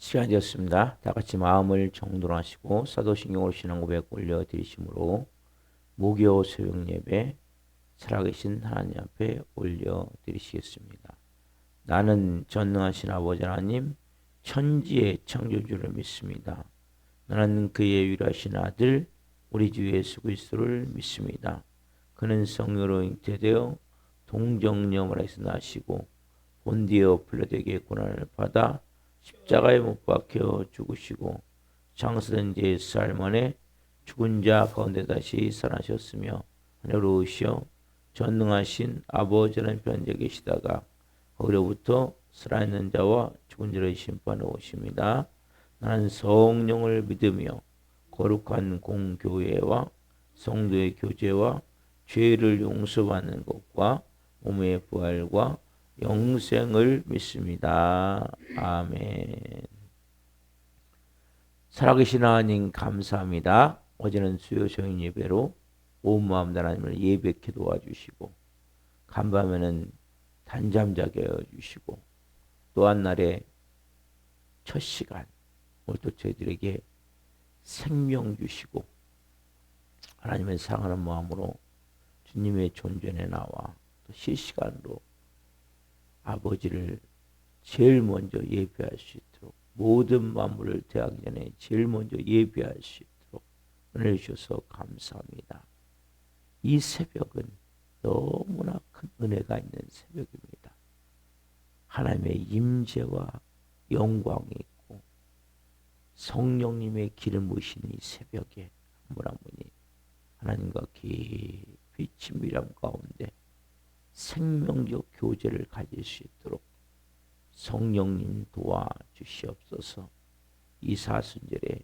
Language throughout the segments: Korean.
시간이 되었습니다. 다 같이 마음을 정돈하시고 사도신경으로 신앙 고백 올려드리심으로 목요 새벽 예배 살아계신 하나님 앞에 올려드리시겠습니다. 나는 전능하신 아버지 하나님 천지의 창조주를 믿습니다. 나는 그의 유일하신 아들 우리 주 예수 그리스도를 믿습니다. 그는 성령으로 잉태되어 동정녀 마리아에서 나시고 본디오 빌라도에게 고난을 받아 십자가에 못 박혀 죽으시고 장사된 지 4일 만에 죽은 자 가운데 다시 살아나셨으며 하늘로 오시어 전능하신 아버지라는 편에 계시다가 거기로부터 살아있는 자와 죽은 자를 심판해 오십니다. 나는 성령을 믿으며 거룩한 공교회와 성도의 교제와 죄를 용서받는 것과 몸의 부활과 영생을 믿습니다. 아멘. 살아계신 하나님 감사합니다. 어제는 수요 저녁 예배로 온 마음 하나님을 예배케 도와주시고 간밤에는 단잠 자게 해주시고 또 한 날의 첫 시간 오늘 또 저희들에게 생명 주시고 하나님의 사랑하는 마음으로 주님의 존전에 나와 또 실시간으로 아버지를 제일 먼저 예배할 수 있도록 모든 만물을 대하기 전에 제일 먼저 예배할 수 있도록 은혜를 주셔서 감사합니다. 이 새벽은 너무나 큰 은혜가 있는 새벽입니다. 하나님의 임재와 영광이 있고 성령님의 기름 부으신 이 새벽에 한 분 한 분이 하나님과 깊이 친밀함 가운데 생명적 교제를 가질 수 있도록 성령님 도와주시옵소서. 이 사순절에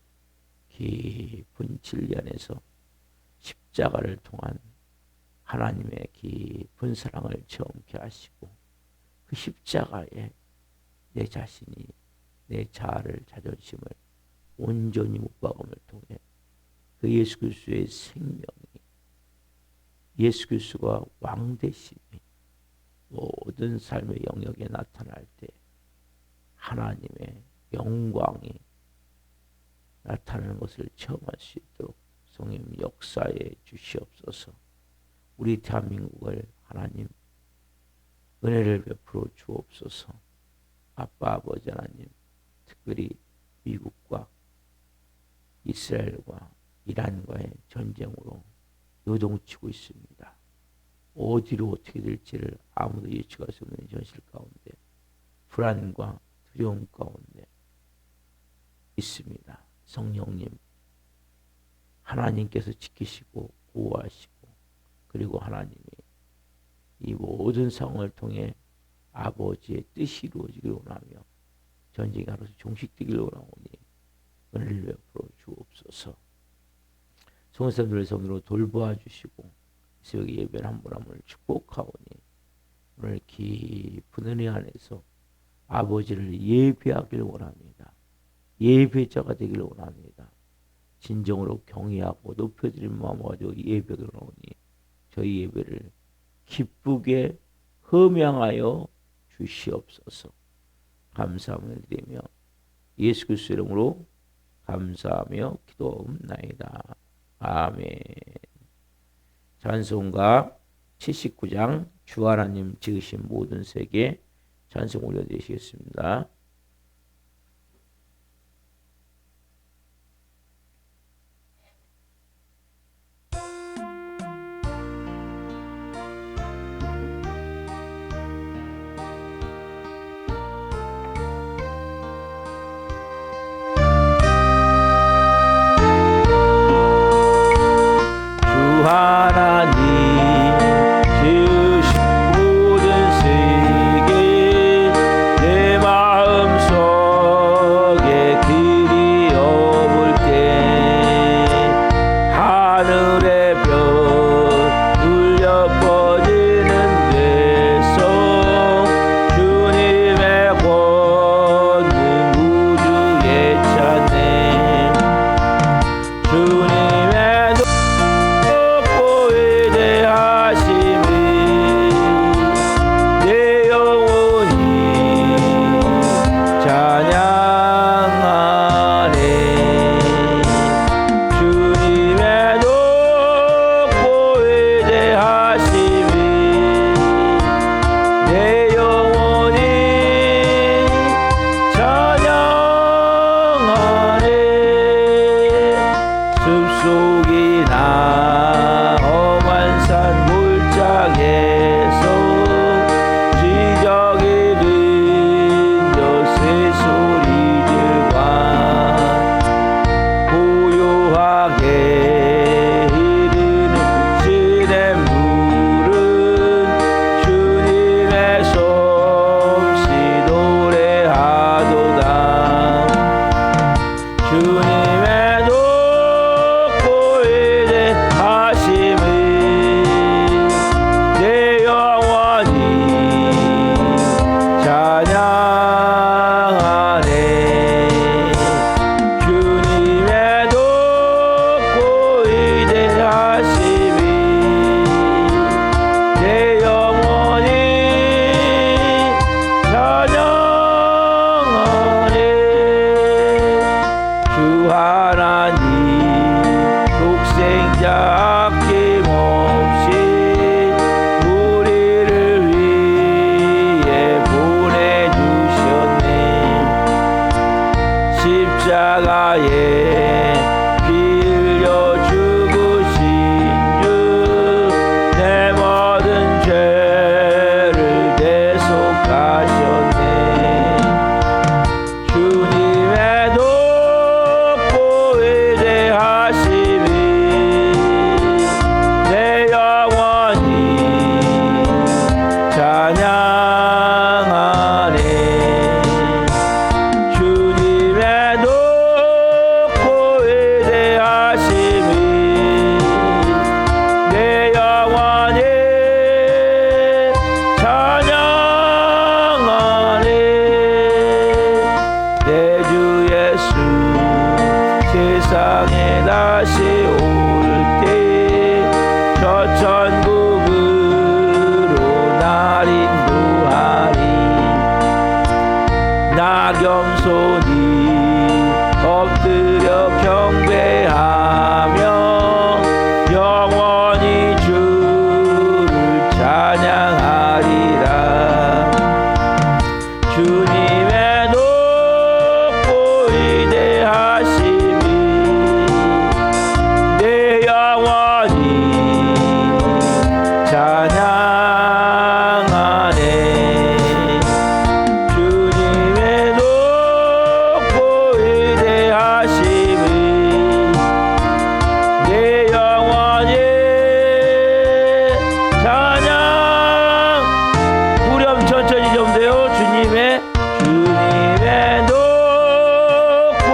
깊은 진리 안에서 십자가를 통한 하나님의 깊은 사랑을 체험케 하시고 그 십자가에 내 자신이 내 자아를 자존심을 온전히 못 박음을 통해 그 예수 그리스도의 생명이 예수 그리스도가 왕 되심이 모든 삶의 영역에 나타날 때 하나님의 영광이 나타나는 것을 체험할 수 있도록 성령 역사해 주시옵소서. 우리 대한민국을 하나님 은혜를 베풀어 주옵소서. 아빠 아버지 하나님 특별히 미국과 이스라엘과 이란과의 전쟁으로 요동치고 있습니다. 어디로 어떻게 될지를 아무도 예측할 수 없는 현실 가운데 불안과 두려움 가운데 있습니다. 성령님 하나님께서 지키시고 보호하시고 그리고 하나님이 이 모든 상황을 통해 아버지의 뜻이 이루어지기를 원하며 전쟁이 하루서 종식되기를 원하오니 은혜를 베풀어 주옵소서. 성도님들의 성도로 돌보아 주시고 새벽 예배를 한 분 한 분을 축복하오니 오늘 깊은 은혜 안에서 아버지를 예배하기를 원합니다. 예배자가 되기를 원합니다. 진정으로 경외하고 높여드리는 마음을 가지고 예배를 하오니 저희 예배를 기쁘게 흠양하여 주시옵소서. 감사함을 드리며 예수 그리스도 이름으로 감사하며 기도하옵나이다. 아멘. 찬송가 79장 주 하나님 지으신 모든 세계 찬송 올려드리시겠습니다. 하나님 지으신 모든 세계 내 마음 십자가에 피 흘려 죽으신 주 내 모든 죄를 대속하셨네. 주님의 높고 위대하심이 내 영원히 찬양하네. 주님의 높고 위대하심이 내 영원히 찬양하네. 내 주 예수 세상에 다시 올 때 저 천국으로 날 인도하리. 나 겸손히 엎드려 경배하며 영원히 주를 찬양하리라. 주님의 높고 위대하심이 내 영원히 찬양하네. 주님의 높고 위대하심이 내 영원히 찬양. 후렴 천천히 좀 돼요. 주님의 높고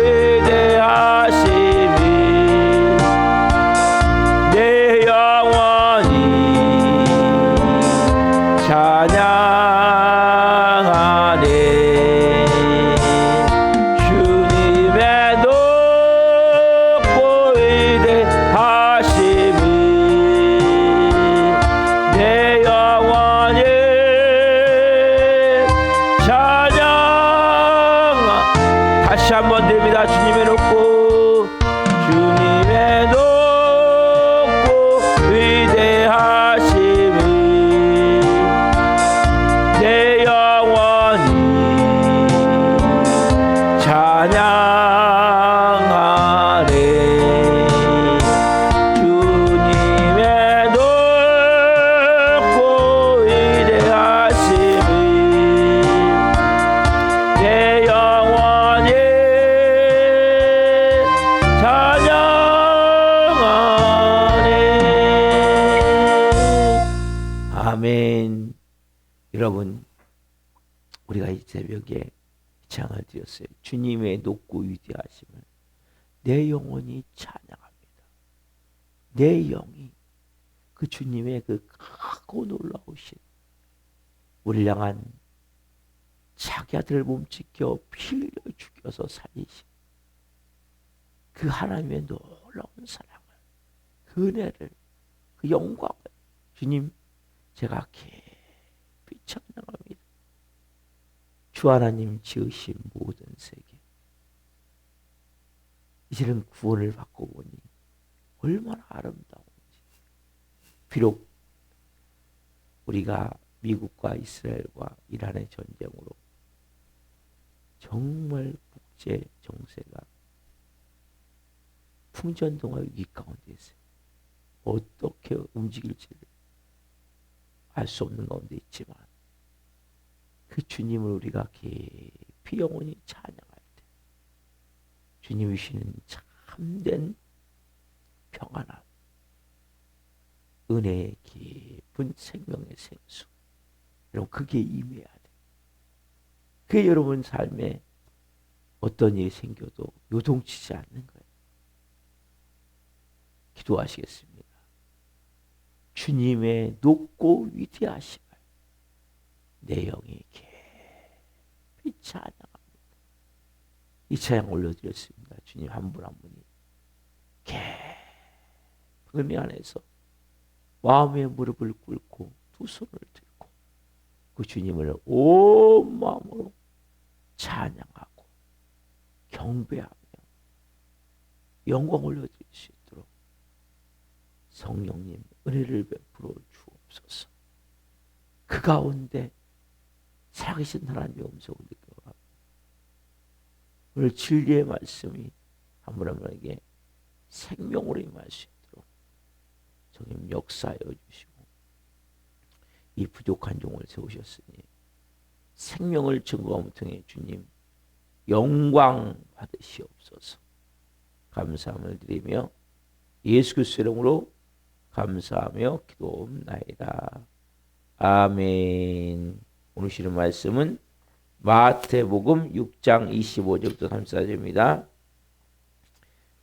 위대하심이 내 영원히 찬양하네. 주님의 높고 위대하심이 내 영원히 찬양. 다시 한번 됩니다. 주님의 높고 주님의 높고 위대하심이 내 영원히 찬양하네. 주님의 높고 위대하심이 내 영원히 찬양하네. 아멘. 여러분, 우리가 이 새벽에 찬양을 드렸어요. 주님의 높고 위대하심을 내 영혼이 찬양합니다. 내 영이 그 주님의 그 크고 놀라우신 우리를 향한 자기 아들을 몸지켜 피 흘려 죽여서 살리신 그 하나님의 놀라운 사랑을, 그 은혜를, 그 영광을 주님 제가 깊이 찬양합니다. 주 하나님 지으신 모든 세계, 이제는 구원을 받고 보니 얼마나 아름다운지. 비록 우리가 미국과 이스라엘과 이란의 전쟁으로 정말 국제 정세가 풍전등화 위기 가운데 있어요. 어떻게 움직일지를 알 수 없는 가운데 있지만 그 주님을 우리가 깊이 영원히 찬양할 때 주님이 주시는 참된 평안함, 은혜의 깊은 생명의 생수, 여러분 그게 임해야 돼. 그게 여러분 삶에 어떤 일이 생겨도 요동치지 않는 거예요. 기도하시겠습니다. 주님의 높고 위대하심을 내 영이 깊이 찬양합니다. 이 찬양 올려드렸습니다. 주님 한 분 한 분이 깊은 은혜 안에서 마음의 무릎을 꿇고 두 손을 들고 그 주님을 온 마음으로 찬양하고 경배하며 영광 올려드릴 수 있도록 성령님 은혜를 베풀어 주옵소서. 그 가운데 살아계신 하나님의 음성을 느껴갑니다. 오늘 진리의 말씀이 한 분 한 분에게 생명으로 임할 수 있도록 주님 역사하여 주시고 이 부족한 종을 세우셨으니 생명을 증거함을 통해 주님 영광 받으시옵소서. 감사함을 드리며 예수 그리스도 이름으로 감사하며 기도옵나이다. 아멘. 오늘 주시는 말씀은 마태복음 6장 25절부터 34절입니다.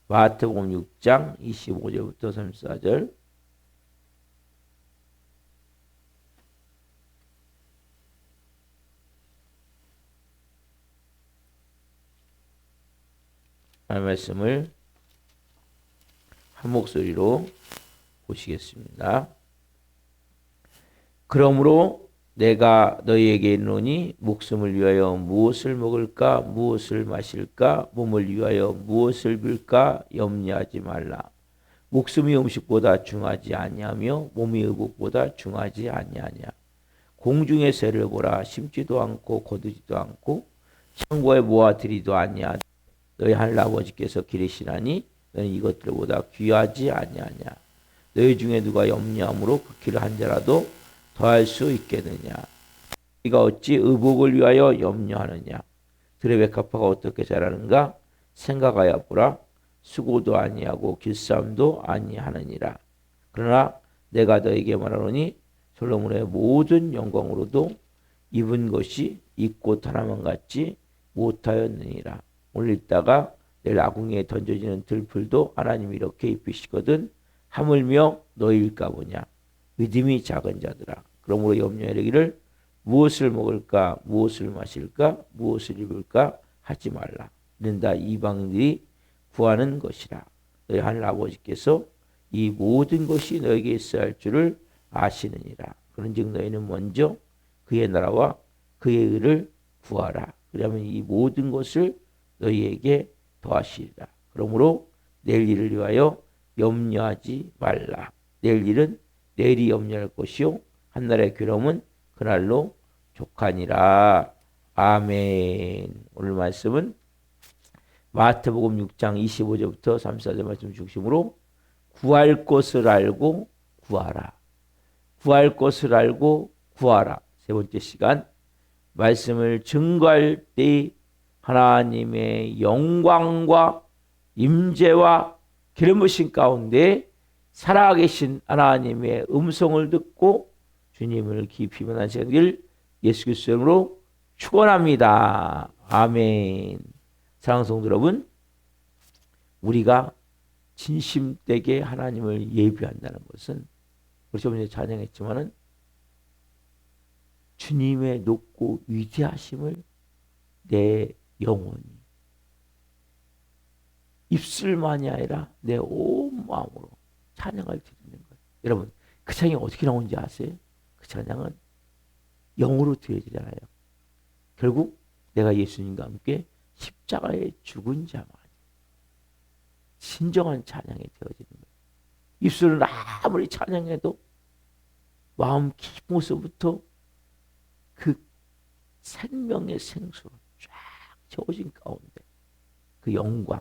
마태복음 6장 25절부터 34절. 말씀을 한 목소리로 보시겠습니다. 그러므로 내가 너희에게 이르노니 목숨을 위하여 무엇을 먹을까 무엇을 마실까 몸을 위하여 무엇을 빌까 염려하지 말라. 목숨이 음식보다 중하지 아니하며 몸이 의복보다 중하지 아니하냐. 공중의 새를 보라. 심지도 않고 거두지도 않고 창고에 모아들이도 아니하되 너희 하늘 아버지께서 기르시나니 너는 이것들보다 귀하지 아니하냐. 너희 중에 누가 염려함으로 그 길을 한 자라도 더할 수 있겠느냐. 네가 어찌 의복을 위하여 염려하느냐. 들의 백합화가 어떻게 자라는가 생각하여 보라. 수고도 아니하고 길쌈도 아니하느니라. 그러나 내가 너에게 말하노니 솔로몬의 모든 영광으로도 입은 것이 이 꽃 하나만 같지 못하였느니라. 오늘 읽다가 내일 아궁이에 던져지는 들풀도 하나님이 이렇게 입히시거든 하물며 너희일까 보냐. 믿음이 작은 자들아. 그러므로 염려하기를 무엇을 먹을까 무엇을 마실까 무엇을 입을까 하지 말라. 이는 다 이방인들이 구하는 것이라. 너희 하늘 아버지께서 이 모든 것이 너에게 있어야 할 줄을 아시느니라. 그런즉 너희는 먼저 그의 나라와 그의 의를 구하라. 그러면 이 모든 것을 너희에게 더하시리라. 그러므로 내일 일을 위하여 염려하지 말라. 내일 일은 내일이 염려할 것이요 한날의 괴로움은 그날로 족하니라. 아멘. 오늘 말씀은 마태복음 6장 25절부터 34절 말씀 중심으로 구할 것을 알고 구하라. 구할 것을 알고 구하라. 세 번째 시간 말씀을 증거할 때 하나님의 영광과 임재와 기름 부으심 가운데 살아계신 하나님의 음성을 듣고 주님을 깊이 만난 시간을 예수 그리스도 이름으로 축원합니다. 아멘. 사랑하는 성도 여러분, 우리가 진심되게 하나님을 예비한다는 것은 우리 저번에 찬양했지만은 주님의 높고 위대하심을 내 영혼이 입술만이 아니라 내 온 마음으로 찬양을 드리는 거예요. 여러분 그 찬양이 어떻게 나오는지 아세요? 그 찬양은 영으로 드려지잖아요. 결국 내가 예수님과 함께 십자가에 죽은 자만 진정한 찬양이 되어지는 거예요. 입술은 아무리 찬양해도 마음 깊어서부터 그 생명의 생수로 쫙 채워진 가운데 그 영광,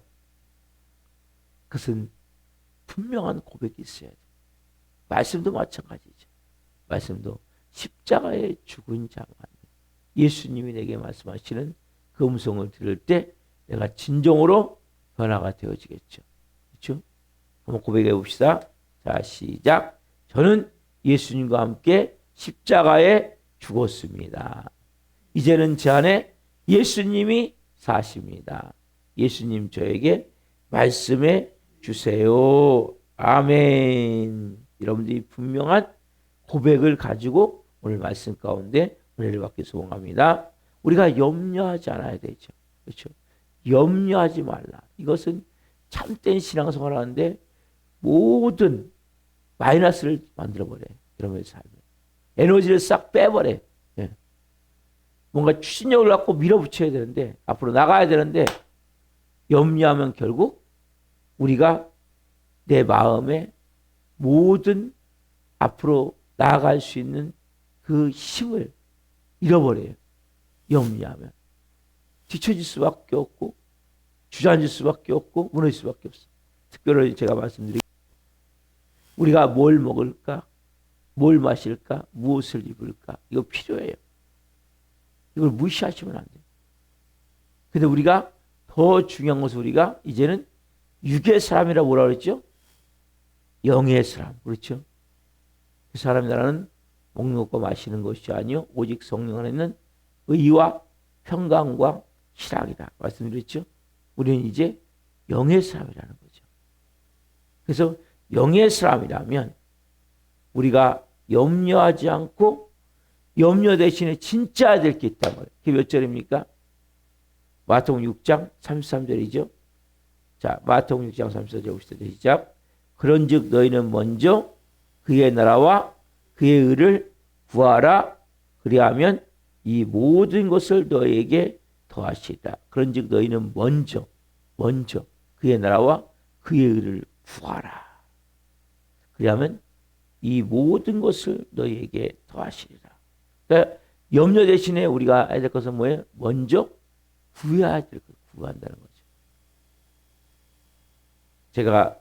그것은 분명한 고백이 있어야 돼요. 말씀도 마찬가지죠. 말씀도 십자가에 죽은 자만 예수님이 내게 말씀하시는 그 음성을 들을 때 내가 진정으로 변화가 되어지겠죠. 그렇죠? 한번 고백해 봅시다. 자, 시작. 저는 예수님과 함께 십자가에 죽었습니다. 이제는 제 안에 예수님이 사십니다. 예수님 저에게 말씀해 주세요. 아멘. 여러분들이 분명한 고백을 가지고 오늘 말씀 가운데 은혜를 받기 소원합니다. 우리가 염려하지 않아야 되죠. 그렇죠? 염려하지 말라. 이것은 참된 신앙생활 하는데 모든 마이너스를 만들어버려요. 여러분의 삶에. 에너지를 싹 빼버려요. 예. 뭔가 추진력을 갖고 밀어붙여야 되는데 앞으로 나가야 되는데 염려하면 결국 우리가 내 마음에 모든 앞으로 나아갈 수 있는 그 힘을 잃어버려요. 염려하면 뒤처질 수밖에 없고 주저앉을 수밖에 없고 무너질 수밖에 없어. 특별히 제가 말씀드리기 우리가 뭘 먹을까? 뭘 마실까? 무엇을 입을까? 이거 필요해요. 이걸 무시하시면 안 돼요. 근데 우리가 더 중요한 것은 우리가 이제는 육의 사람이라고 뭐라 그랬죠? 영의 사람. 그렇죠? 그 사람의 나라는 먹는 것과 마시는 것이 아니요 오직 성령 안에 있는 의와 평강과 희락이다. 말씀드렸죠? 우리는 이제 영의 사람이라는 거죠. 그래서 영의 사람이라면 우리가 염려하지 않고 염려 대신에 진짜 될 게 있단 말이에요. 그게 몇 절입니까? 마태복음 6장 33절이죠. 자, 마태복음 6장 33절 봅시다. 시작. 그런즉 너희는 먼저 그의 나라와 그의 의를 구하라. 그리하면 이 모든 것을 너희에게 더하시리라. 그런즉 너희는 먼저 그의 나라와 그의 의를 구하라. 그리하면 이 모든 것을 너희에게 더하시리라. 그러니까 염려 대신에 우리가 해야 될 것은 뭐예요? 먼저 구해야 될 것, 구한다는 거죠. 제가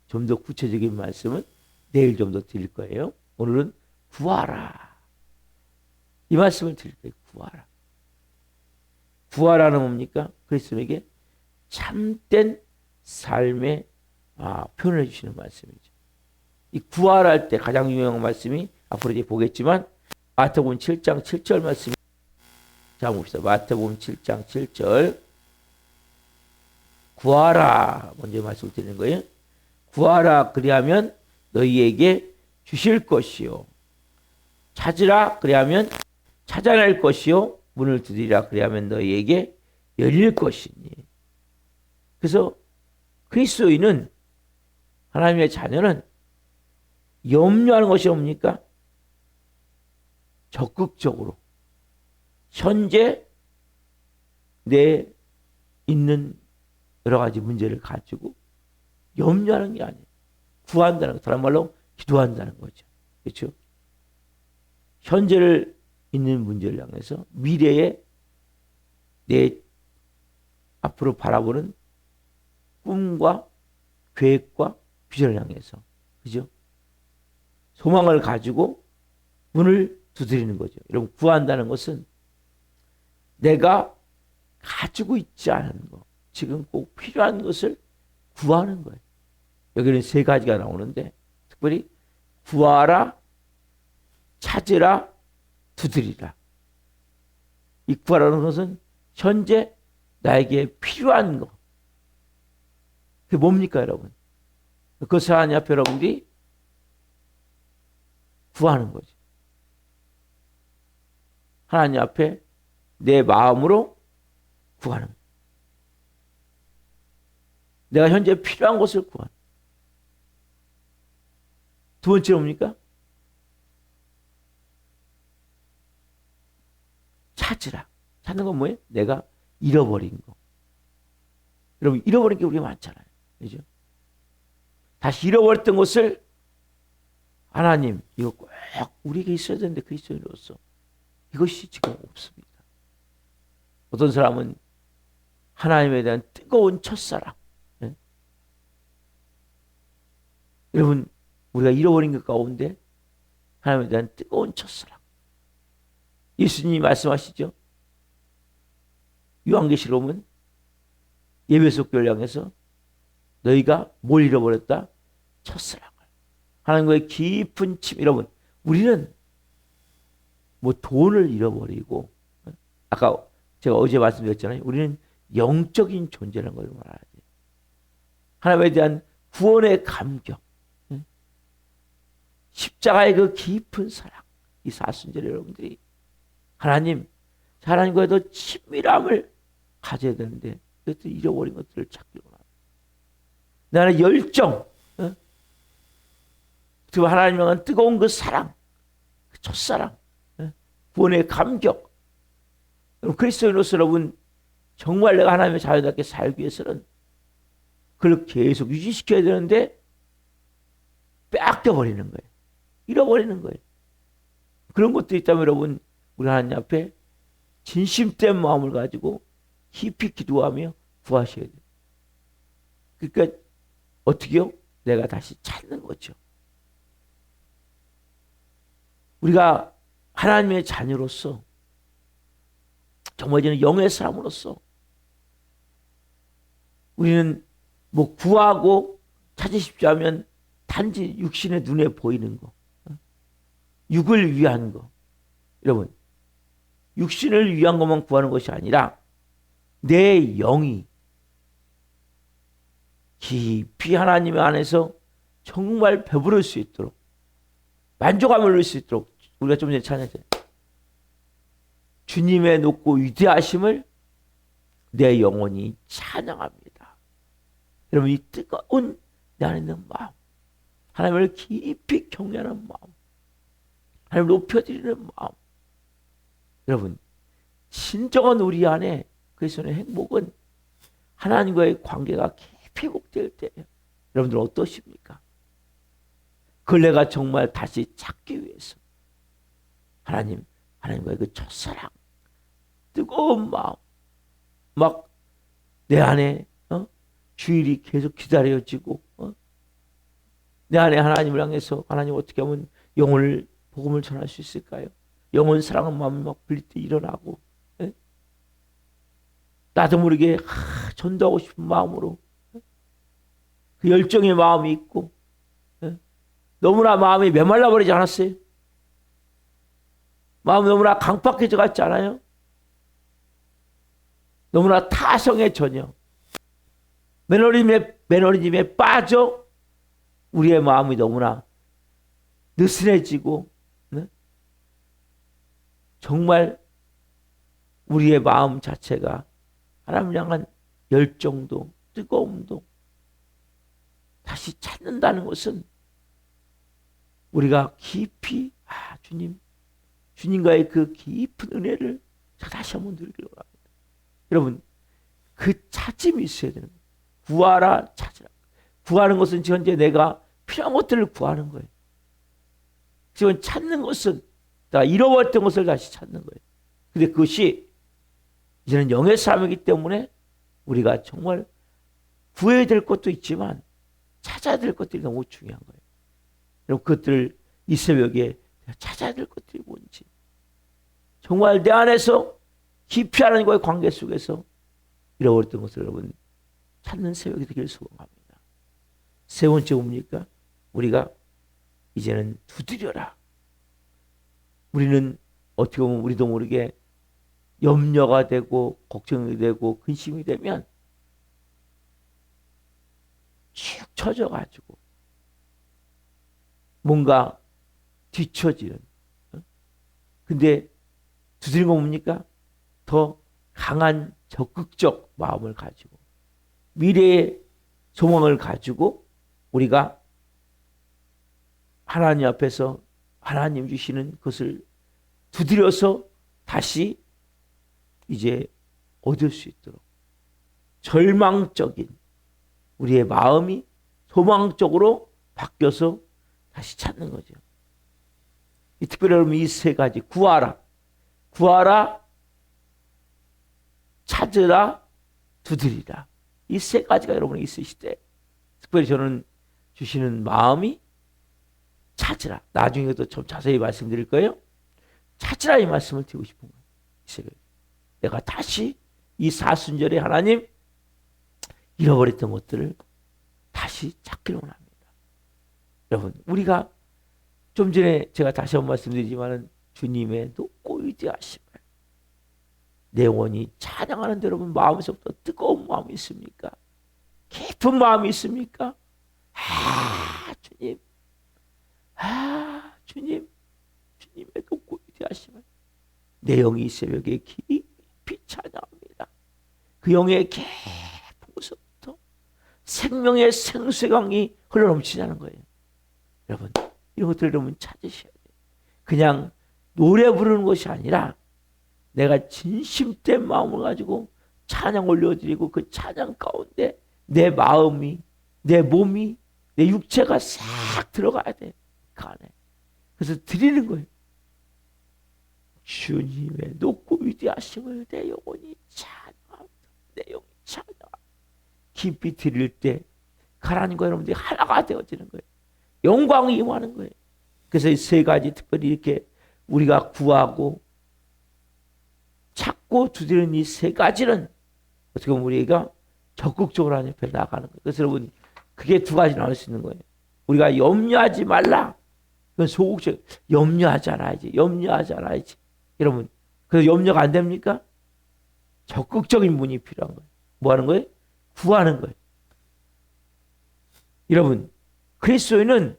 좀 더 구체적인 말씀은 내일 좀 더 드릴 거예요. 오늘은 구하라. 이 말씀을 드릴 거예요. 구하라. 구하라는 뭡니까? 그리스도에게 참된 삶의 표현을 해주시는 말씀이죠. 이 구하라 할 때 가장 유명한 말씀이 앞으로 이제 보겠지만 마태복음 7장 7절 말씀이 자 봅시다. 마태복음 7장 7절 구하라 먼저 말씀을 드리는 거예요. 구하라 그리하면 너희에게 주실 것이요 찾으라 그리하면 찾아낼 것이요 문을 두드리라 그리하면 너희에게 열릴 것이니. 그래서 그리스도인은 하나님의 자녀는 염려하는 것이 뭡니까? 적극적으로 현재 내 있는 여러 가지 문제를 가지고 염려하는 게 아니에요. 구한다는 거, 다른 말로 기도한다는 거죠. 그렇죠? 현재를 있는 문제를 향해서 미래에 내 앞으로 바라보는 꿈과 계획과 비전을 향해서 그죠? 소망을 가지고 문을 두드리는 거죠. 여러분 구한다는 것은 내가 가지고 있지 않은 거 지금 꼭 필요한 것을 구하는 거예요. 여기는 세 가지가 나오는데 특별히 구하라, 찾으라, 두드리라. 이 구하라는 것은 현재 나에게 필요한 거. 그게 뭡니까 여러분? 그것을 하나님 앞에 여러분들이 구하는 거죠. 하나님 앞에 내 마음으로 구하는 거예요. 내가 현재 필요한 것을 구하는 거예요. 두 번째 뭡니까? 찾으라. 찾는 건 뭐예요? 내가 잃어버린 거. 여러분 잃어버린 게 우리가 많잖아요. 그죠? 다시 잃어버렸던 것을 하나님 이거 꼭 우리에게 있어야 되는데 그리스도인으로서 이것이 지금 없습니다. 어떤 사람은 하나님에 대한 뜨거운 첫사랑. 네? 여러분 우리가 잃어버린 것 가운데 하나님에 대한 뜨거운 첫사랑. 예수님이 말씀하시죠. 요한계시록 보면 예배소 교회를 향해서 너희가 뭘 잃어버렸다? 첫사랑을. 하나님과의 깊은 침. 여러분 우리는 뭐 돈을 잃어버리고 아까 제가 어제 말씀드렸잖아요. 우리는 영적인 존재라는 걸 말해야 돼요. 하나님에 대한 구원의 감격, 십자가의 그 깊은 사랑, 이 사순절 여러분들이 하나님과의 더 친밀함을 가져야 되는데 그것도 잃어버린 것들을 찾기로 합니다. 나는 열정, 그 하나님을 향한 뜨거운 그 사랑, 그 첫사랑, 구원의 감격. 그리스도인으로서 여러분 정말 내가 하나님의 자녀답게 살기 위해서는 그걸 계속 유지시켜야 되는데 빼앗겨버리는 거예요. 잃어버리는 거예요. 그런 것도 있다면 여러분 우리 하나님 앞에 진심된 마음을 가지고 깊이 기도하며 구하셔야 돼요. 그러니까 어떻게요? 내가 다시 찾는 거죠. 우리가 하나님의 자녀로서 정말 이제는 영의 사람으로서 우리는 뭐 구하고 찾으십시오 하면 단지 육신의 눈에 보이는 거, 육을 위한 거. 여러분, 육신을 위한 것만 구하는 것이 아니라 내 영이 깊이 하나님 안에서 정말 배부를 수 있도록, 만족함을 누릴 수 있도록, 우리가 좀 전에 찬양했잖아요. 주님의 높고 위대하심을 내 영혼이 찬양합니다. 여러분, 이 뜨거운 내 안에 있는 마음, 하나님을 깊이 경외하는 마음, 하나님을 높여드리는 마음. 여러분, 진정한 우리 안에 그리스도의 행복은 하나님과의 관계가 깊이 회복될 때예요. 여러분들 어떠십니까? 그걸 내가 정말 다시 찾기 위해서 하나님과의 그 첫사랑, 뜨거운 마음, 막 내 안에 주일이 계속 기다려지고, 내 안에 하나님을 향해서 하나님 어떻게 하면 영혼을 복음을 전할 수 있을까요? 영혼 사랑하는 마음이 막 불릴 때 일어나고, 나도 모르게 전도하고 싶은 마음으로 그 열정의 마음이 있고, 너무나 마음이 메말라 버리지 않았어요? 마음이 너무나 강팍해져 갔지 않아요? 너무나 타성에 전혀 매너리즘에 빠져 우리의 마음이 너무나 느슨해지고, 정말 우리의 마음 자체가 하나님을 향한 열정도 뜨거움도 다시 찾는다는 것은 우리가 깊이 주님과의 그 깊은 은혜를 다시 한번 누리려고 합니다. 여러분, 그 찾음이 있어야 되는 거예요. 구하라, 찾으라. 구하는 것은 현재 내가 필요한 것들을 구하는 거예요. 지금 찾는 것은 다 잃어버렸던 것을 다시 찾는 거예요. 근데 그것이 이제는 영의 삶이기 때문에 우리가 정말 구해야 될 것도 있지만 찾아야 될 것들이 너무 중요한 거예요. 여러분, 그것들을 이 새벽에 찾아야 될 것들이 뭔지, 정말 내 안에서 깊이 하나님과의 관계 속에서 잃어버렸던 것을 여러분 찾는 새벽이 되기를 소원합니다. 세 번째 뭡니까? 우리가 이제는 두드려라. 우리는 어떻게 보면 우리도 모르게 염려가 되고 걱정이 되고 근심이 되면 축 처져가지고 뭔가 뒤처지는. 근데 두드리는 건 뭡니까? 더 강한 적극적 마음을 가지고 미래의 소망을 가지고 우리가 하나님 앞에서 하나님 주시는 것을 두드려서 다시 이제 얻을 수 있도록 절망적인 우리의 마음이 소망적으로 바뀌어서 다시 찾는 거죠. 특별히 여러분 이 세 가지, 구하라, 찾으라, 두드리라. 이 세 가지가 여러분이 있으실 때 특별히 저는 주시는 마음이 찾으라. 나중에도 좀 자세히 말씀드릴 거예요. 찾으라 이 말씀을 드리고 싶은 거예요. 이 새벽에 내가 다시 이 사순절에 하나님 잃어버렸던 것들을 다시 찾기를 원합니다. 여러분, 우리가 좀 전에 제가 다시 한번 말씀드리지만은 주님의 높고 위대하심을 내 영혼이 찬양하는데 여러분 마음에서부터 뜨거운 마음이 있습니까? 깊은 마음이 있습니까? 주님의 높고 위대하심을 내 영이 새벽에 깊이 찬양합니다. 그 영의 깊은 곳부터 생명의 생수강이 흘러넘치자는 거예요. 여러분, 이런 것들을 여러분 찾으셔야 돼요. 그냥 노래 부르는 것이 아니라 내가 진심된 마음을 가지고 찬양 올려드리고 그 찬양 가운데 내 마음이, 내 몸이, 내 육체가 싹 들어가야 돼. 그 안에. 그래서 드리는 거예요. 주님의 높고 위대하심을 내 영혼이 찬양합니다. 내 영이 찬양합니다. 깊이 드릴 때 하나님과 여러분들이 하나가 되어지는 거예요. 영광이 임하는 거예요. 그래서 이 세 가지 특별히 이렇게 우리가 구하고 찾고 두드리는 이 세 가지는 어떻게 보면 우리가 적극적으로 하나님 앞에 나가는 거예요. 그래서 여러분 그게 두 가지 나올 수 있는 거예요. 우리가 염려하지 말라. 그건 소극적. 염려하지 않아야지. 염려하지 않아야지. 여러분 그래서 염려가 안 됩니까? 적극적인 문이 필요한 거예요. 뭐 하는 거예요? 구하는 거예요. 여러분 그리스도인은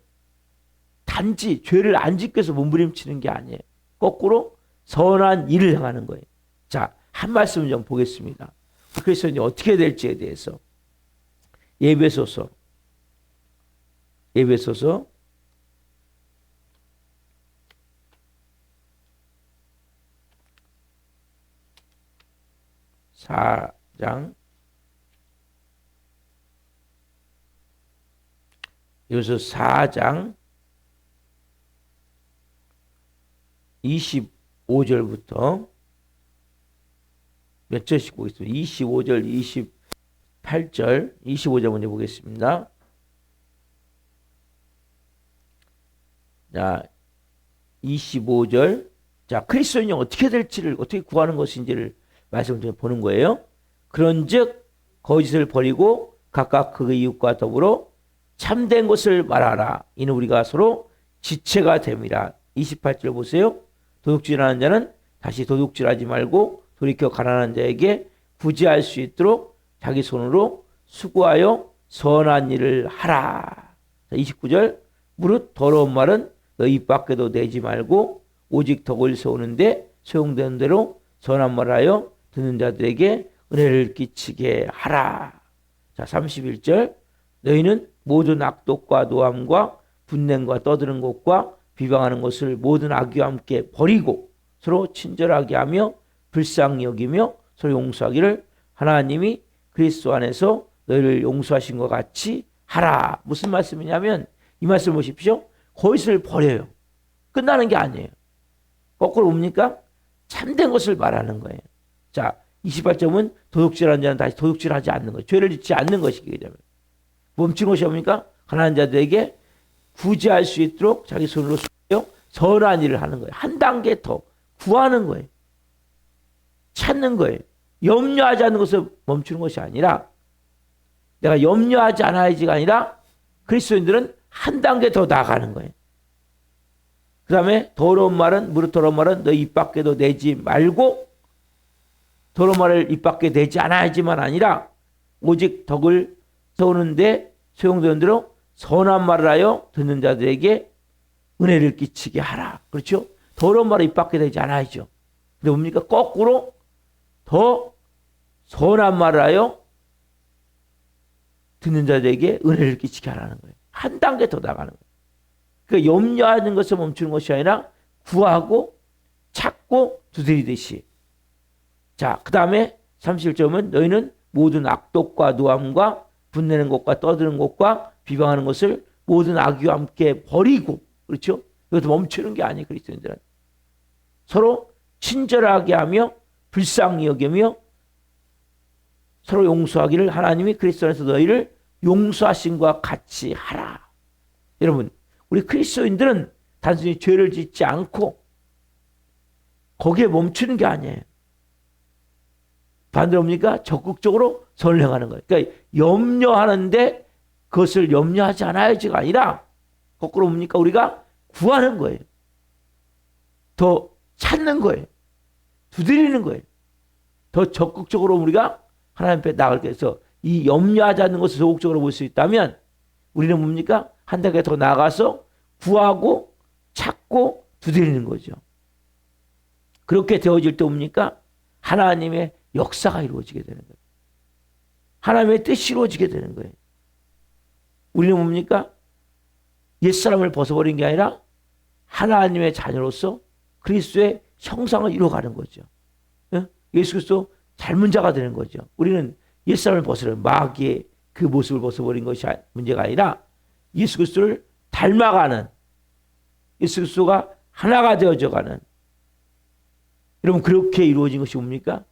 단지 죄를 안 짓기 위해서 몸부림치는 게 아니에요. 거꾸로 선한 일을 행하는 거예요. 자, 한 말씀 좀 보겠습니다. 그리스도인이 어떻게 될지에 대해서 예배소서 4장 여기서 4장 25절부터 몇 절씩 보겠습니다. 25절, 28절, 25절 먼저 보겠습니다. 자, 25절. 자, 그리스도인이 어떻게 될지를 어떻게 구하는 것인지를 말씀을 좀 보는 거예요. 그런즉 거짓을 버리고 각각 그 이웃과 더불어 참된 것을 말하라. 이는 우리가 서로 지체가 됨이라. 28절 보세요. 도둑질하는 자는 다시 도둑질하지 말고 돌이켜 가난한 자에게 구제할 수 있도록 자기 손으로 수고하여 선한 일을 하라. 29절 무릇 더러운 말은 너 입 밖에도 내지 말고 오직 덕을 세우는데 소용되는 대로 선한 말을 하여 듣는 자들에게 은혜를 끼치게 하라. 자, 31절 너희는 모든 악독과 노함과 분냄과 떠드는 것과 비방하는 것을 모든 악의와 함께 버리고 서로 친절하게 하며 불쌍히 여기며 서로 용서하기를 하나님이 그리스도 안에서 너희를 용서하신 것 같이 하라. 무슨 말씀이냐면 이 말씀 보십시오. 거짓을 버려요. 끝나는 게 아니에요. 거꾸로 뭡니까? 참된 것을 말하는 거예요. 자, 28점은 도둑질하는 자는 다시 도둑질하지 않는 거예요. 죄를 짓지 않는 것이기 때문에. 멈춘 것이 뭡니까? 가난한 자들에게 구제할 수 있도록 자기 손으로 선한 일을 하는 거예요. 한 단계 더 구하는 거예요. 찾는 거예요. 염려하지 않는 것을 멈추는 것이 아니라 내가 염려하지 않아야지가 아니라 그리스도인들은 한 단계 더 나아가는 거예요. 그 다음에 더러운 말은 무릇 더러운 말은 너 입 밖에도 내지 말고 더러운 말을 입 밖에 내지 않아야지만 아니라 오직 덕을 세우는데 소용되는 대로 선한 말을 하여 듣는 자들에게 은혜를 끼치게 하라. 그렇죠? 더러운 말을 입 밖에 내지 않아야죠. 근데 뭡니까? 거꾸로 더 선한 말을 하여 듣는 자들에게 은혜를 끼치게 하라는 거예요. 한 단계 더 나가는 거예요. 그러니까 염려하는 것을 멈추는 것이 아니라 구하고 찾고 두드리듯이. 자, 그 다음에 31점은 너희는 모든 악독과 노함과 분내는 것과 떠드는 것과 비방하는 것을 모든 악의와 함께 버리고, 그렇죠? 이것도 멈추는 게 아니에요. 그리스도인들은 서로 친절하게 하며 불쌍히 여기며 서로 용서하기를 하나님이 그리스도 안에서 너희를 용서하신 것과 같이 하라. 여러분, 우리 그리스도인들은 단순히 죄를 짓지 않고 거기에 멈추는 게 아니에요. 반대로 뭡니까? 적극적으로 선을 행하는 거예요. 그러니까 염려하는데 그것을 염려하지 않아야지가 아니라 거꾸로 뭡니까? 우리가 구하는 거예요. 더 찾는 거예요. 두드리는 거예요. 더 적극적으로 우리가 하나님 앞에 나갈 때 해서 이 염려하지 않는 것을 적극적으로 볼 수 있다면 우리는 뭡니까? 한 단계 더 나아가서 구하고 찾고 두드리는 거죠. 그렇게 되어질 때 뭡니까? 하나님의 역사가 이루어지게 되는 거예요. 하나님의 뜻이 이루어지게 되는 거예요. 우리는 뭡니까? 옛사람을 벗어버린 게 아니라 하나님의 자녀로서 그리스도의 형상을 이루어가는 거죠. 예수 그리스도 닮은 자가 되는 거죠. 우리는 옛사람을 벗어버린 마귀의 그 모습을 벗어버린 것이 문제가 아니라 예수 그리스도를 닮아가는, 예수 그리스도가 하나가 되어져가는. 여러분, 그렇게 이루어진 것이 뭡니까?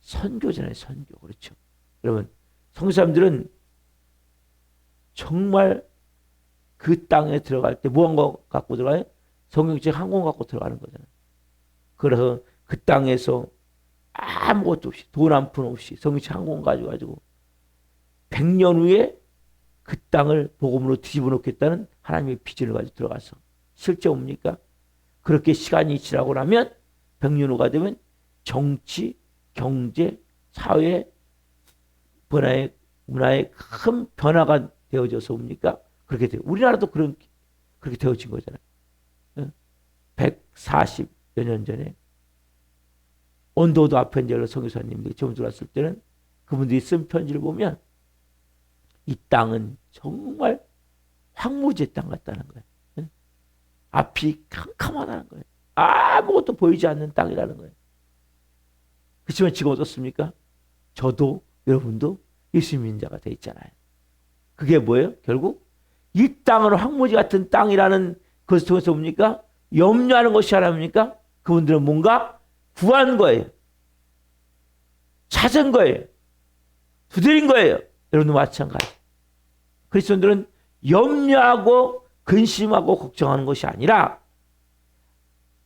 선교잖아요. 선교. 그렇죠. 여러분, 성경 사람들은 정말 그 땅에 들어갈 때 뭐 한 거 갖고 들어가요? 성경책 한 권 갖고 들어가는 거잖아요. 그래서 그 땅에서 아무것도 없이 돈 한 푼 없이 성경책 한 권 가지고 100년 후에 그 땅을 복음으로 뒤집어 놓겠다는 하나님의 비전을 가지고 들어가서 실제 옵니까? 그렇게 시간이 지나고 나면 100년 후가 되면 정치, 경제, 사회, 문화의 큰 변화가 되어져서 옵니까? 그렇게 돼요. 우리나라도 그렇게 되어진 거잖아요. 140여 년 전에 온도도 아펜젤러 선교사님들이 처음 들어왔을 때는 그분들이 쓴 편지를 보면 이 땅은 정말 황무지의 땅 같다는 거예요. 앞이 캄캄하다는 거예요. 아무것도 보이지 않는 땅이라는 거예요. 그렇지만 지금 어떻습니까? 저도 여러분도 예수 믿는 자가 돼 있잖아요. 그게 뭐예요? 결국 이 땅은 황무지 같은 땅이라는 것을 통해서 뭡니까? 염려하는 것이 하나입니까? 그분들은 뭔가 구한 거예요. 찾은 거예요. 두드린 거예요. 여러분도 마찬가지. 그리스도인들은 염려하고 근심하고 걱정하는 것이 아니라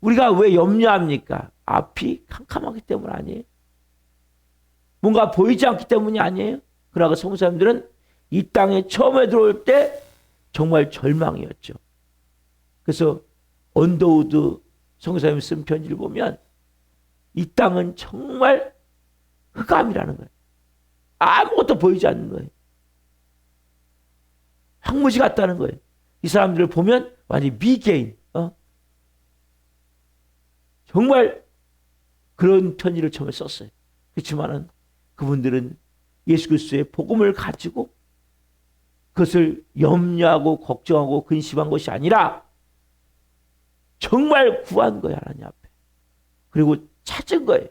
우리가 왜 염려합니까? 앞이 캄캄하기 때문 아니에요. 뭔가 보이지 않기 때문이 아니에요. 그러나 성도 사람들은 이 땅에 처음에 들어올 때 정말 절망이었죠. 그래서 언더우드 성교사님이 쓴 편지를 보면 이 땅은 정말 흑암이라는 거예요. 아무것도 보이지 않는 거예요. 황무지 같다는 거예요. 이 사람들을 보면 완전히 미개인. 정말 그런 편지를 처음에 썼어요. 그렇지만은 그분들은 예수 그리스도의 복음을 가지고 그것을 염려하고 걱정하고 근심한 것이 아니라 정말 구한 거예요. 하나님 앞에. 그리고 찾은 거예요.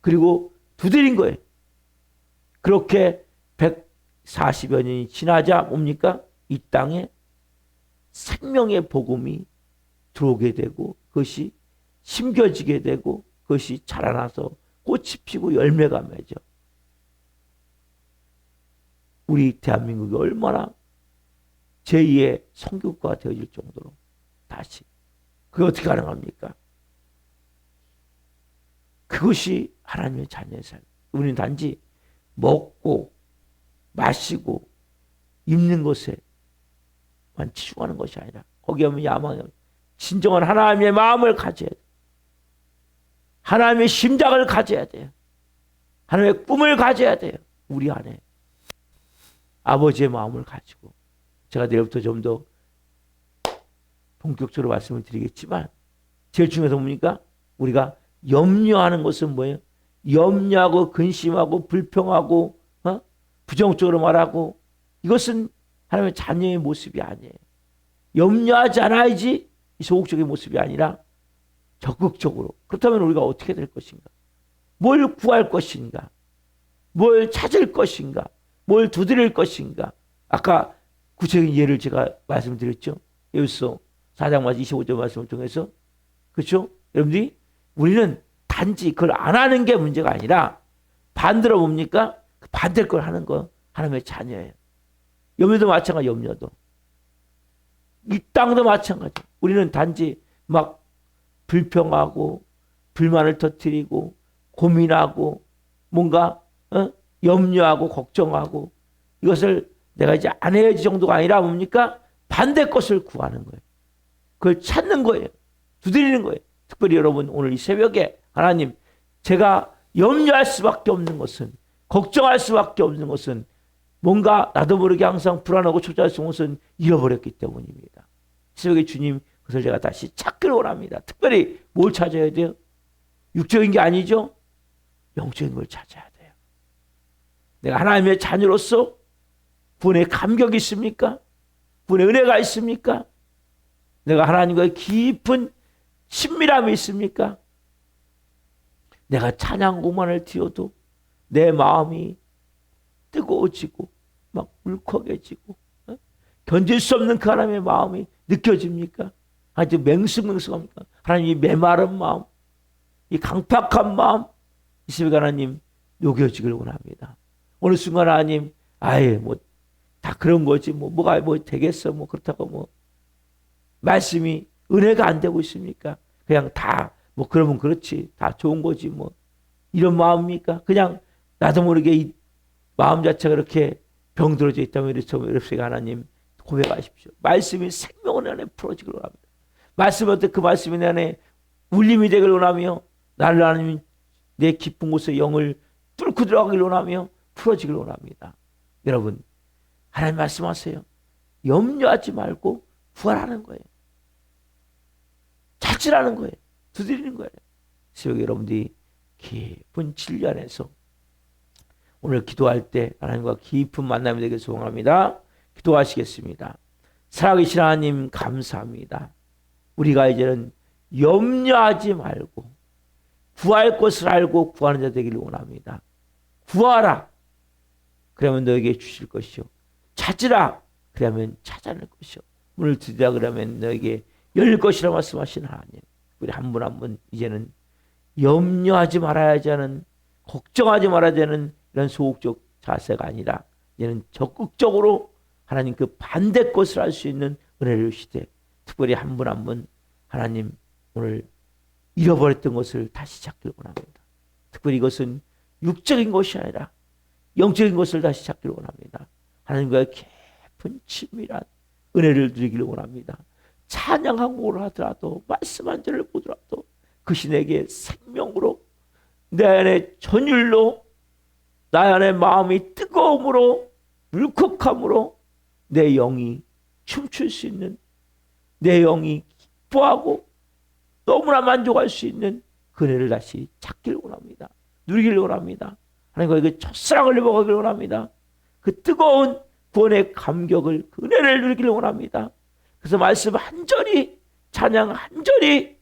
그리고 두드린 거예요. 그렇게 140여 년이 지나자 뭡니까? 이 땅에 생명의 복음이 들어오게 되고 그것이 심겨지게 되고 그것이 자라나서 꽃이 피고 열매가 맺어. 우리 대한민국이 얼마나 제2의 선교국가가 되어질 정도로 다시. 그게 어떻게 가능합니까? 그것이 하나님의 자녀의 삶. 우리는 단지 먹고 마시고 입는 것에만 치중하는 것이 아니라 거기에 오면 야망이 진정한 하나님의 마음을 가져야 돼. 하나님의 심장을 가져야 돼요. 하나님의 꿈을 가져야 돼요. 우리 안에. 아버지의 마음을 가지고. 제가 내일부터 좀 더 본격적으로 말씀을 드리겠지만 제일 중요해서 뭡니까? 우리가 염려하는 것은 뭐예요? 염려하고 근심하고 불평하고 부정적으로 말하고 이것은 하나님의 자녀의 모습이 아니에요. 염려하지 않아야지 이 소극적인 모습이 아니라 적극적으로. 그렇다면 우리가 어떻게 될 것인가? 뭘 구할 것인가? 뭘 찾을 것인가? 뭘 두드릴 것인가? 아까 구체적인 예를 제가 말씀드렸죠. 에베소 4장 25절 말씀을 통해서. 그렇죠? 여러분들이 우리는 단지 그걸 안 하는 게 문제가 아니라 반대로 뭡니까? 반대 걸 하는 거 하나님의 자녀예요. 염려도 마찬가지. 염려도. 이 땅도 마찬가지. 우리는 단지 막 불평하고 불만을 터뜨리고 고민하고 뭔가 염려하고 걱정하고 이것을 내가 이제 안 해야지 정도가 아니라 뭡니까? 반대 것을 구하는 거예요. 그걸 찾는 거예요. 두드리는 거예요. 특별히 여러분 오늘 이 새벽에 하나님 제가 염려할 수밖에 없는 것은 걱정할 수밖에 없는 것은 뭔가 나도 모르게 항상 불안하고 초조할 수 없는 것은 잃어버렸기 때문입니다. 새벽에 주님 그것을 제가 다시 찾기를 원합니다. 특별히 뭘 찾아야 돼요? 육적인 게 아니죠. 영적인 걸 찾아야 돼요. 내가 하나님의 자녀로서 구원의 감격이 있습니까? 구원의 은혜가 있습니까? 내가 하나님과의 깊은 친밀함이 있습니까? 내가 찬양곡만을 드려도 내 마음이 뜨거워지고 막 울컥해지고 견딜 수 없는 그 하나님의 마음이 느껴집니까? 아주 맹숭맹숭합니까? 하나님이 메마른 마음, 이 강팍한 마음, 이 새벽에 하나님 녹여지길 원합니다. 어느 순간 하나님, 아예 뭐 다 그런 거지 뭐가 뭐 되겠어 뭐 그렇다고 뭐 말씀이 은혜가 안 되고 있습니까? 그냥 다 뭐 그러면 그렇지 다 좋은 거지 뭐 이런 마음입니까? 그냥 나도 모르게 이 마음 자체가 그렇게 병들어져 있다면 이렇습니까? 하나님 고백하십시오. 말씀이 생명을 안에 풀어지길 원합니다. 말씀을 그 말씀이 내 안에 울림이 되길 원하며 나를 하나님 내 깊은 곳에 영을 뚫고 들어가길 원하며 풀어지길 원합니다. 여러분 하나님 말씀하세요. 염려하지 말고 부활하는 거예요. 찾으라는 거예요. 두드리는 거예요. 새벽에 여러분들이 깊은 진리 안에서 오늘 기도할 때 하나님과 깊은 만남이 되길 소원합니다. 기도하시겠습니다. 살아계신 하나님 감사합니다. 우리가 이제는 염려하지 말고 구할 것을 알고 구하는 자 되기를 원합니다. 구하라. 그러면 너에게 주실 것이요. 찾으라. 그러면 찾아낼 것이요. 문을 두드리라 그러면 너에게 열릴 것이라 말씀하신 하나님. 우리 한 분 한 분 이제는 염려하지 말아야 하는 걱정하지 말아야 되는 이런 소극적 자세가 아니라 이제는 적극적으로 하나님 그 반대 것을 할 수 있는 은혜를 주시되 특별히 한 분 한 분 하나님 오늘 잃어버렸던 것을 다시 찾기를 원합니다. 특별히 이것은 육적인 것이 아니라 영적인 것을 다시 찾기를 원합니다. 하나님과의 깊은 친밀한 은혜를 누리기를 원합니다. 찬양 한 곡을 하더라도 말씀 한 절을 보더라도 그 신에게 생명으로 내 안에 전율로 나 안에 마음이 뜨거움으로 울컥함으로 내 영이 춤출 수 있는 내 영이 기뻐하고 너무나 만족할 수 있는 그네를 다시 찾기를 원합니다. 누리기를 원합니다. 하나님과 그 첫사랑을 입어가기를 원합니다. 그 뜨거운 구원의 감격을 그네를 누리기를 원합니다. 그래서 말씀 한 절이 찬양 한 절이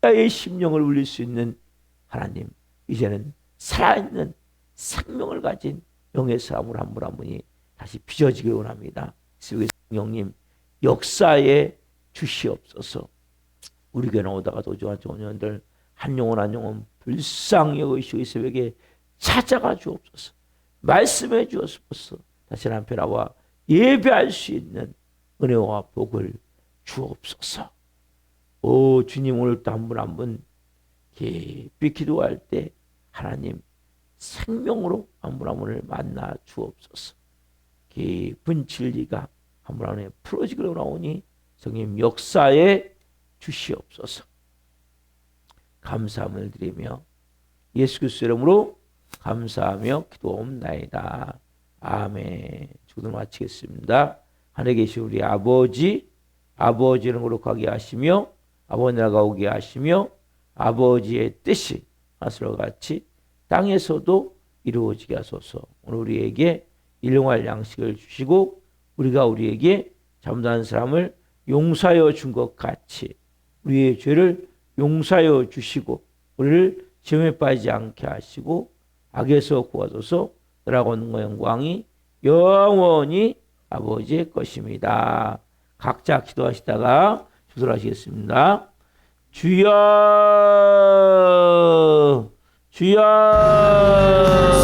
나의 심령을 울릴 수 있는 하나님 이제는 살아있는 생명을 가진 영의 사람으로 한 분 한 분이 다시 빚어지길 원합니다. 성령님 역사에 주시옵소서. 우리 교회 오다가 도주한 청년들 한 영혼 한 영혼 불쌍히 여기시고 이 새벽에 찾아가 주옵소서. 말씀해 주옵소서. 다시 남편아와 예배할 수 있는 은혜와 복을 주옵소서. 오 주님 오늘도 한 분 한 분 깊이 기도할 때 하나님 생명으로 한 분 한 분을 만나 주옵소서. 깊은 진리가 한 분 한 분에 풀어지기를 원하오니 성님 역사에 주시옵소서. 감사함을 드리며 예수 그리스도 이름으로 감사하며 기도옵나이다. 아멘. 기도 마치겠습니다. 하늘에 계신 우리 아버지, 아버지는 거룩하게 하시며 아버지 나라가 오게 하시며 아버지의 뜻이 하늘과 같이 땅에서도 이루어지게 하소서. 오늘 우리에게 일용할 양식을 주시고 우리가 우리에게 잘못한 사람을 용서하여 준 것 같이 우리의 죄를 용서하여 주시고 우리를 시험에 빠지지 않게 하시고 악에서 구하소서. 너라고 능과 영광이 영원히 아버지의 것입니다. 각자 기도하시다가 주도하시겠습니다. 주여 주여